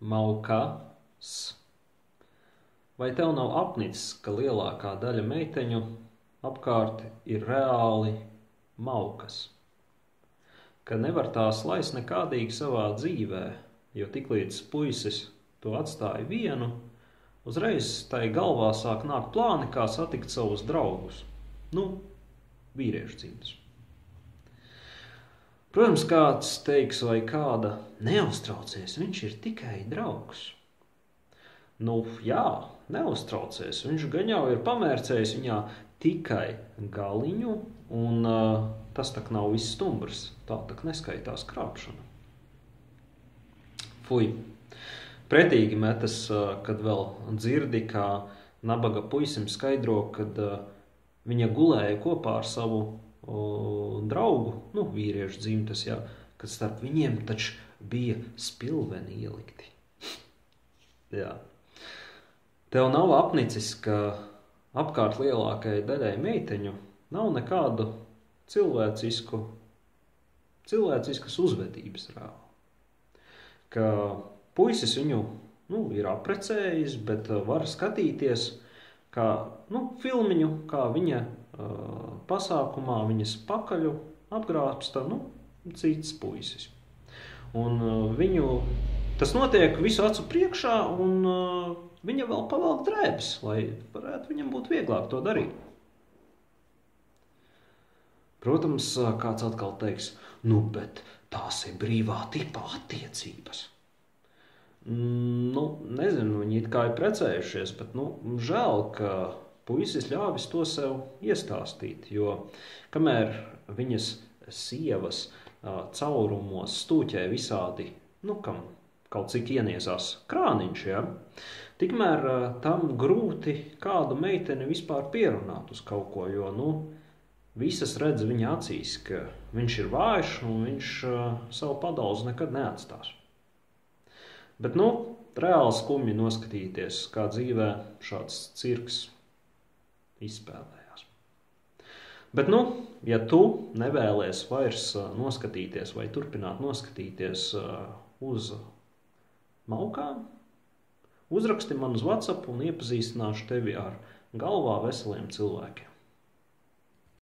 Maukas. Vai tev nav apnicis, ka lielākā daļa meiteņu apkārt ir reāli maukas? Ka nevar tās laist nekādīgi savā dzīvē, jo tiklīdz puisis to atstāja vienu, uzreiz tai galvā sāk nākt plāni, kā satikt savus draugus. Vīriešu dzimtas. Protams, kāds teiks vai kāda neuztraucies, viņš ir tikai draugs. Jā, neuztraucies, viņš gan jau ir pamērcējis viņā tikai galiņu, un tas tak nav viss stumbrs, tā tak neskaitās krāpšana. Fuj, pretīgi metas, kad vēl dzirdi, kā nabaga puisim skaidro, kad viņa gulēja kopā ar savu draugu, vīriešu dzimtas, kad starp viņiem taču bija spilveni ielikti. Jā. Tev nav apnicis, ka apkārt lielākajai daļai meiteņu nav nekādu cilvēciskas uzvedības reāli. Ka puisis viņu ir aprecējis, bet var skatīties kā filmiņu, kā viņa pasākumā viņas pakaļu apgrābsta cits puisis. Un tas notiek visu acu priekšā, un viņa vēl pavelk drēbes, lai varētu viņam būt vieglāk to darīt. Protams, kāds atkal teiks, bet tās ir brīvā tipa attiecības. Nezinu, viņi it kā ir precējušies, bet žēl, ka puisis ļāvis to sev iestāstīt, jo kamēr viņas sievas caurumos stūķē visādi, kam kaut cik ieniesās krāniņš, tikmēr tam grūti kādu meiteni vispār pierunāt uz kaut ko, jo, visas redz viņa acīs, ka viņš ir vājš un viņš savu padauzu nekad neatstās. Bet, reāli skumji noskatīties, kā dzīvē šāds cirks izspēlējās. Bet, ja tu nevēlies vairs noskatīties vai turpināt noskatīties uz maukām, uzraksti man uz WhatsApp un iepazīstināšu tevi ar galvā veseliem cilvēkiem.